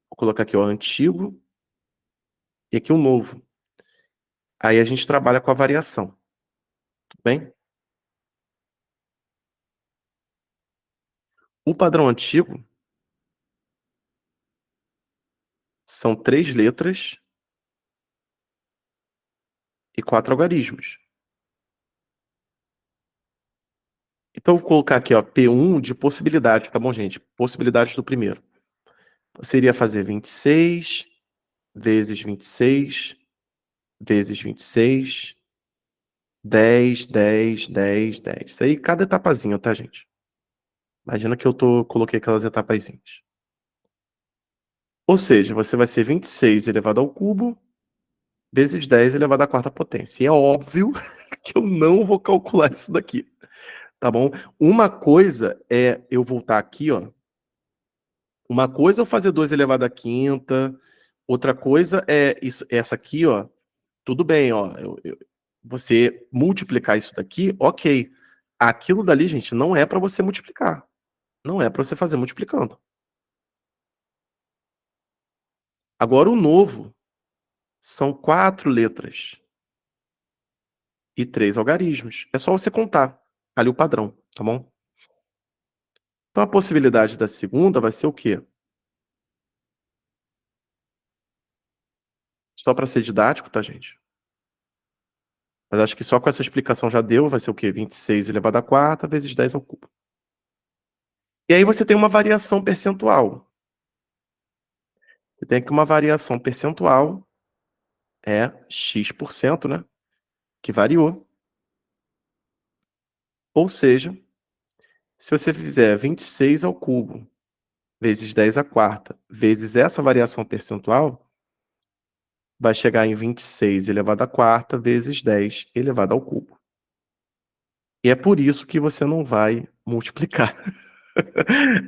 vou colocar aqui, ó, antigo e aqui o novo. Aí a gente trabalha com a variação, tudo bem? O padrão antigo são 3 letras e 4 algarismos. Então, eu vou colocar aqui, ó, P1 de possibilidades, tá bom, gente? Possibilidades do primeiro. Você iria fazer 26 vezes 26 vezes 26, 10, 10, 10, 10. Isso aí, cada etapazinha, tá, gente? Imagina que coloquei aquelas etapazinhas. Ou seja, você vai ser 26 elevado ao cubo vezes 10 elevado à quarta potência. E é óbvio que eu não vou calcular isso daqui, tá bom? Uma coisa é eu voltar aqui, ó. Uma coisa é eu fazer 2 elevado à quinta, outra coisa é isso, essa aqui, ó. Tudo bem, ó. Você multiplicar isso daqui, ok. Aquilo dali, gente, não é para você multiplicar. Não é para você fazer multiplicando. Agora, o novo são 4 letras e 3 algarismos. É só você contar ali o padrão, tá bom? Então, a possibilidade da segunda vai ser o quê? Só para ser didático, tá, gente? Mas acho que só com essa explicação já deu, vai ser o quê? 26 elevado à quarta vezes 10 ao cubo. E aí você tem uma variação percentual. Você tem aqui uma variação percentual, é X%, né? Que variou. Ou seja, se você fizer 26 ao cubo vezes 10 à quarta vezes essa variação percentual, vai chegar em 26 elevado à quarta vezes 10 elevado ao cubo. E é por isso que você não vai multiplicar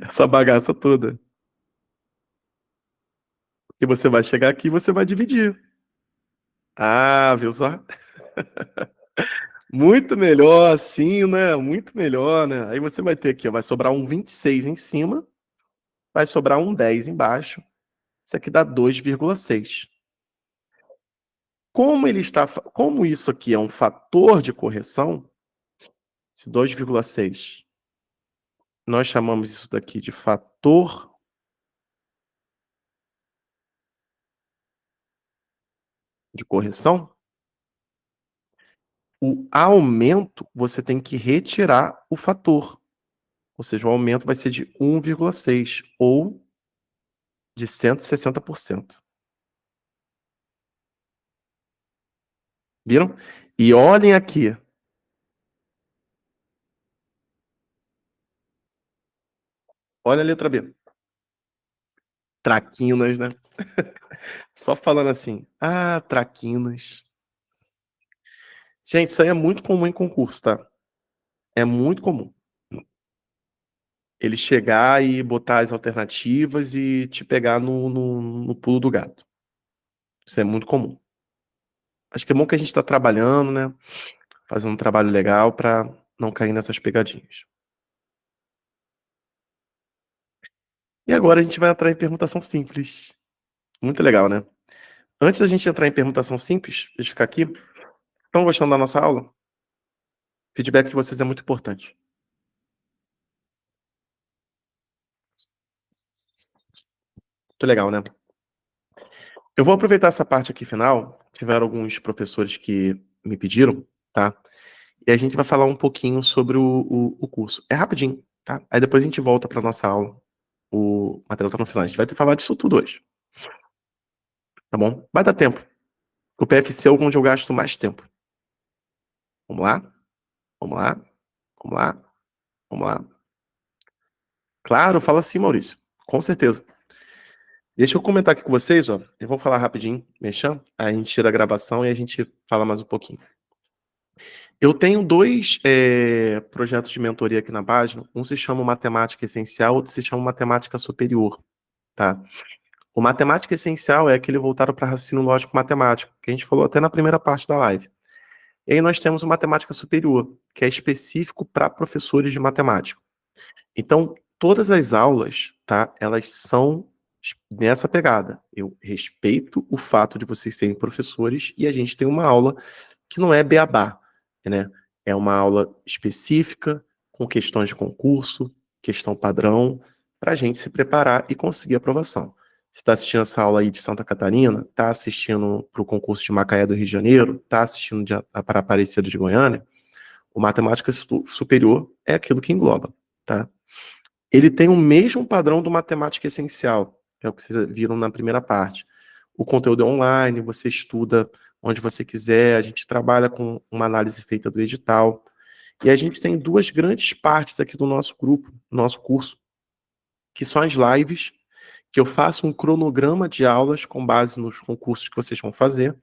essa bagaça toda. E você vai chegar aqui e você vai dividir. Ah, viu só? Muito melhor assim, né? Muito melhor, né? Aí você vai ter aqui, ó, vai sobrar um 26 em cima, vai sobrar um 10 embaixo. Isso aqui dá 2,6. Como isso aqui é um fator de correção, esse 2,6, nós chamamos isso daqui de fator de correção. O aumento, você tem que retirar o fator. Ou seja, o aumento vai ser de 1,6 ou de 160%. Viram? E olhem aqui. Olha a letra B. Traquinas, né? Só falando assim: "Ah, traquinas". Gente, isso aí é muito comum em concurso, tá? É muito comum. Ele chegar e botar as alternativas e te pegar no pulo do gato. Isso é muito comum. Acho que é bom que a gente tá trabalhando, né, fazendo um trabalho legal pra não cair nessas pegadinhas. E agora a gente vai entrar em permutação simples. Muito legal, né? Antes da gente entrar em permutação simples, deixa eu ficar aqui. Estão gostando da nossa aula? Feedback de vocês é muito importante. Muito legal, né? Eu vou aproveitar essa parte aqui final. Tiveram alguns professores que me pediram, tá? E a gente vai falar um pouquinho sobre o curso. É rapidinho, tá? Aí depois a gente volta para nossa aula. O material tá no final. A gente vai ter que falar disso tudo hoje, tá bom? Vai dar tempo. O PFC é onde eu gasto mais tempo. Vamos lá? Vamos lá? Vamos lá? Vamos lá? Claro, fala sim, Maurício. Com certeza. Deixa eu comentar aqui com vocês, ó. Eu vou falar rapidinho, mexam. Aí a gente tira a gravação e a gente fala mais um pouquinho. Eu tenho dois projetos de mentoria aqui na página. Um se chama Matemática Essencial, outro se chama Matemática Superior, tá? O Matemática Essencial é aquele voltado para raciocínio lógico matemático, que a gente falou até na primeira parte da live. E aí nós temos o Matemática Superior, que é específico para professores de matemática. Então, todas as aulas, tá? Elas são nessa pegada. Eu respeito o fato de vocês serem professores e a gente tem uma aula que não é beabá, né? É uma aula específica, com questões de concurso, questão padrão, para a gente se preparar e conseguir aprovação. Você está assistindo essa aula aí de Santa Catarina, está assistindo para o concurso de Macaé do Rio de Janeiro, está assistindo para Aparecida de Goiânia, o Matemática Superior é aquilo que engloba, tá? Ele tem o mesmo padrão do Matemática Essencial, que é o que vocês viram na primeira parte. O conteúdo é online, você estuda onde você quiser, a gente trabalha com uma análise feita do edital. E a gente tem duas grandes partes aqui do nosso grupo, do nosso curso, que são as lives, que eu faço um cronograma de aulas com base nos concursos que vocês vão fazer,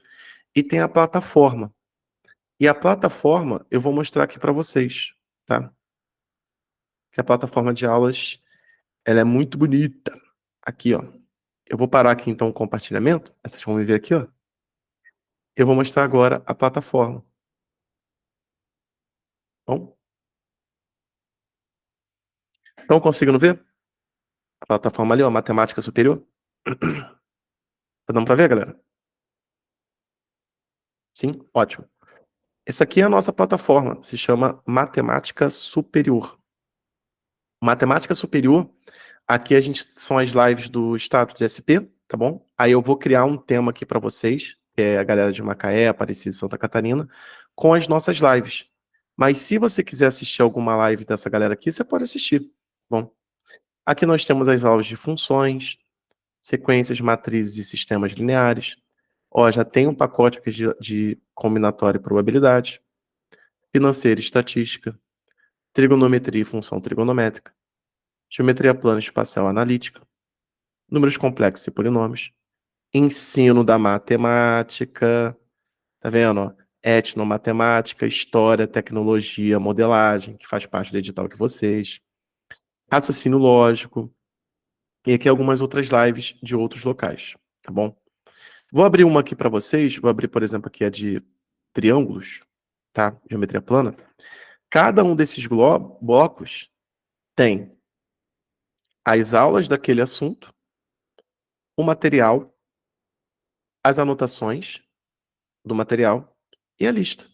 e tem a plataforma. E a plataforma eu vou mostrar aqui para vocês, tá? Que a plataforma de aulas, ela é muito bonita. Aqui, ó. Eu vou parar aqui então o compartilhamento. Vocês vão me ver aqui, ó. Eu vou mostrar agora a plataforma. Bom, estão conseguindo ver? A plataforma ali, ó, Matemática Superior. Tá dando para ver, galera? Sim? Ótimo. Essa aqui é a nossa plataforma, se chama Matemática Superior. Matemática Superior, aqui a gente são as lives do status de SP, tá bom? Aí eu vou criar um tema aqui para vocês, que é a galera de Macaé, Aparecida e Santa Catarina, com as nossas lives. Mas se você quiser assistir alguma live dessa galera aqui, você pode assistir. Bom, aqui nós temos as aulas de funções, sequências, matrizes e sistemas lineares. Ó, já tem um pacote aqui de combinatória e probabilidade, financeira e estatística, trigonometria e função trigonométrica, geometria plana e espacial analítica, números complexos e polinômios, ensino da matemática, tá vendo? Ó? Etnomatemática, história, tecnologia, modelagem, que faz parte do edital de vocês, raciocínio lógico, e aqui algumas outras lives de outros locais, tá bom? Vou abrir uma aqui para vocês, vou abrir, por exemplo, aqui a de triângulos, tá? Geometria plana. Cada um desses blocos tem as aulas daquele assunto, o material, as anotações do material e a lista,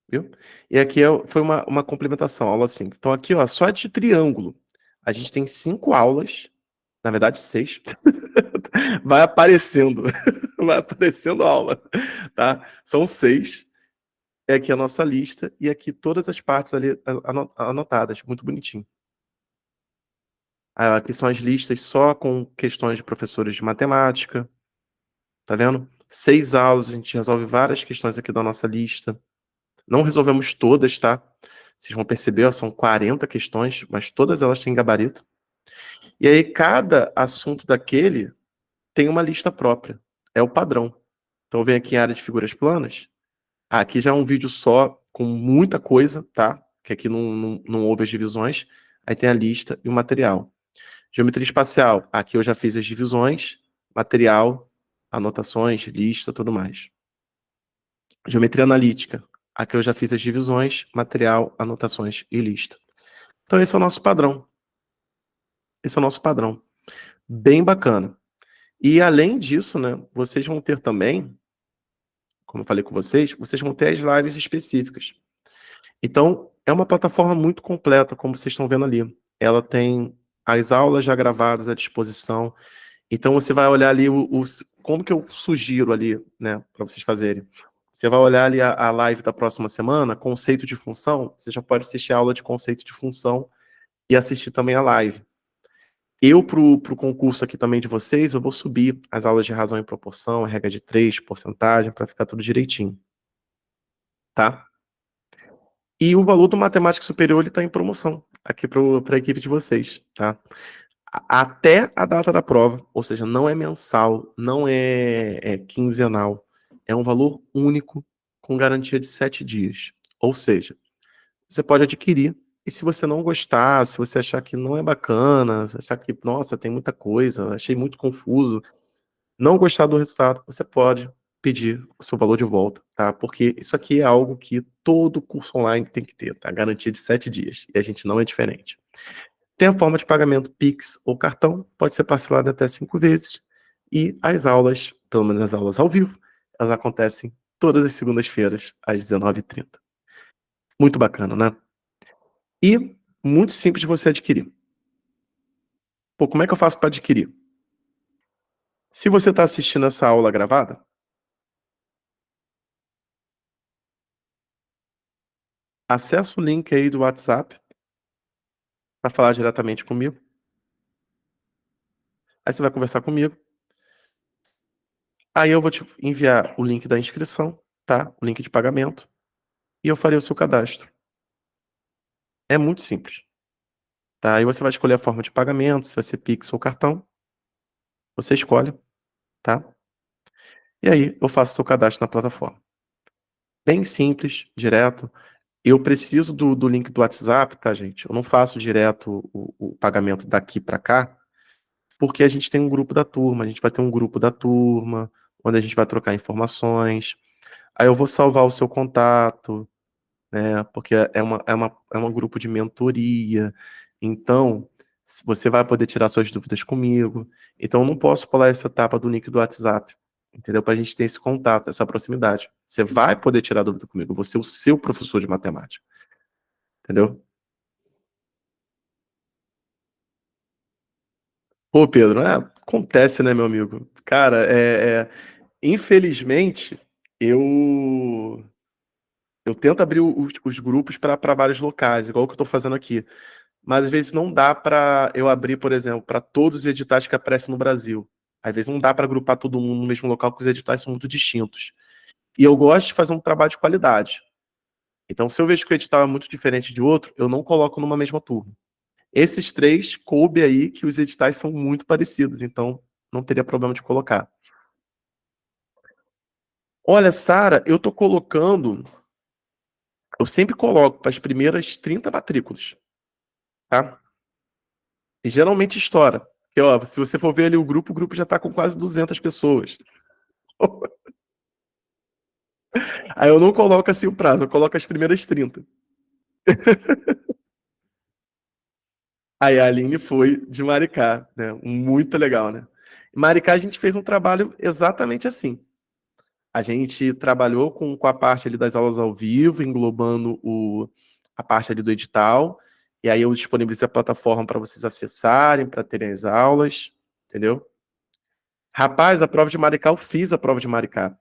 viu? E aqui foi uma complementação, aula 5. Então aqui, ó, só de triângulo, a gente tem 5 aulas, na verdade 6. Vai aparecendo, vai aparecendo a aula, tá? São 6. É aqui a nossa lista e aqui todas as partes ali anotadas, muito bonitinho. Aqui são as listas só com questões de professores de matemática, tá vendo? 6 aulas, a gente resolve várias questões aqui da nossa lista. Não resolvemos todas, tá? Vocês vão perceber, ó, são 40 questões, mas todas elas têm gabarito. E aí, cada assunto daquele tem uma lista própria, é o padrão. Então vem aqui em área de figuras planas, aqui já é um vídeo só com muita coisa, tá? Que aqui não houve as divisões, aí tem a lista e o material. Geometria espacial, aqui eu já fiz as divisões, material, anotações, lista, tudo mais. Geometria analítica, aqui eu já fiz as divisões, material, anotações e lista. Então esse é o nosso padrão. Esse é o nosso padrão. Bem bacana. E além disso, né, vocês vão ter também, como eu falei com vocês vão ter as lives específicas. Então, é uma plataforma muito completa, como vocês estão vendo ali. Ela tem as aulas já gravadas à disposição. Então, você vai olhar ali como que eu sugiro ali, né, para vocês fazerem. Você vai olhar ali a live da próxima semana, conceito de função, você já pode assistir a aula de conceito de função e assistir também a live. Eu, pro concurso aqui também de vocês, eu vou subir as aulas de razão e proporção, regra de 3, porcentagem, para ficar tudo direitinho, tá? E o valor do Matemática Superior, ele tá em promoção aqui para a equipe de vocês, tá? Até a data da prova, ou seja, não é mensal, não é quinzenal, é um valor único com garantia de 7 dias. Ou seja, você pode adquirir, e se você não gostar, se você achar que não é bacana, se achar que, nossa, tem muita coisa, achei muito confuso, não gostar do resultado, você pode pedir o seu valor de volta, tá? Porque isso aqui é algo que todo curso online tem que ter, tá? Garantia de 7 dias, e a gente não é diferente. Tem a forma de pagamento Pix ou cartão, pode ser parcelado até 5 vezes, e as aulas, pelo menos as aulas ao vivo, elas acontecem todas as segundas-feiras, às 19h30. Muito bacana, né? E muito simples de você adquirir. Pô, como é que eu faço para adquirir? Se você está assistindo essa aula gravada, acessa o link aí do WhatsApp para falar diretamente comigo. Aí você vai conversar comigo. Aí eu vou te enviar o link da inscrição, tá? O link de pagamento. E eu farei o seu cadastro. É muito simples, tá? Aí você vai escolher a forma de pagamento, se vai ser Pix ou cartão. Você escolhe, tá? E aí eu faço o seu cadastro na plataforma. Bem simples, direto. Eu preciso do link do WhatsApp, tá, gente? Eu não faço direto o pagamento daqui para cá, porque a gente tem um grupo da turma, a gente vai ter um grupo da turma, onde a gente vai trocar informações. Aí eu vou salvar o seu contato, né? Porque é um grupo de mentoria. Então, você vai poder tirar suas dúvidas comigo. Então, eu não posso pular essa etapa do link do WhatsApp, entendeu? Para a gente ter esse contato, essa proximidade. Você vai poder tirar dúvida comigo, eu vou ser o seu professor de matemática, entendeu? Pô, Pedro, acontece, né, meu amigo? Cara, infelizmente, eu eu tento abrir os grupos para vários locais, igual o que eu estou fazendo aqui. Mas às vezes não dá para eu abrir, por exemplo, para todos os editais que aparecem no Brasil. Às vezes não dá para agrupar todo mundo no mesmo local, porque os editais são muito distintos. E eu gosto de fazer um trabalho de qualidade. Então, se eu vejo que o edital é muito diferente de outro, eu não coloco numa mesma turma. Esses três coube aí que os editais são muito parecidos, então não teria problema de colocar. Olha, Sara, eu sempre coloco para as primeiras 30 matrículas, tá? E geralmente estoura. Porque, ó, se você for ver ali o grupo já tá com quase 200 pessoas. Aí eu não coloco assim o prazo, eu coloco as primeiras 30. Aí a Aline foi de Maricá, né? Muito legal, né? Em Maricá a gente fez um trabalho exatamente assim. A gente trabalhou com a parte ali das aulas ao vivo, englobando a parte ali do edital. E aí eu disponibilizei a plataforma para vocês acessarem, para terem as aulas, entendeu? Rapaz, a prova de Maricá, eu fiz a prova de Maricá.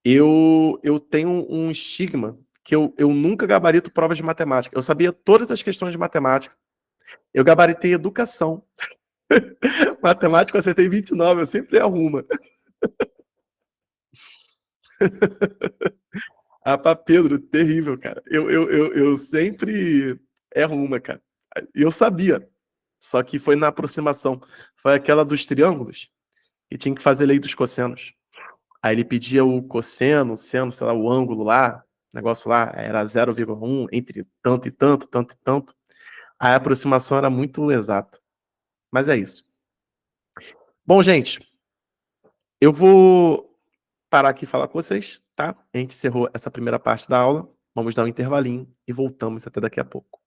Eu tenho um estigma que eu nunca gabarito provas de matemática. Eu sabia todas as questões de matemática. Eu gabaritei educação. Matemática eu acertei 29, eu sempre arrumo. Ah, pra Pedro, terrível, cara. Eu sempre erro uma, cara. E eu sabia. Só que foi na aproximação. Foi aquela dos triângulos. e tinha que fazer lei dos cossenos. Aí ele pedia o cosseno, o seno, sei lá, o ângulo lá, o negócio lá era 0,1 entre tanto e tanto, tanto e tanto. A aproximação era muito exata. Mas é isso. Bom, gente, eu vou parar aqui e falar com vocês, tá? A gente encerrou essa primeira parte da aula. Vamos dar um intervalinho e voltamos até daqui a pouco.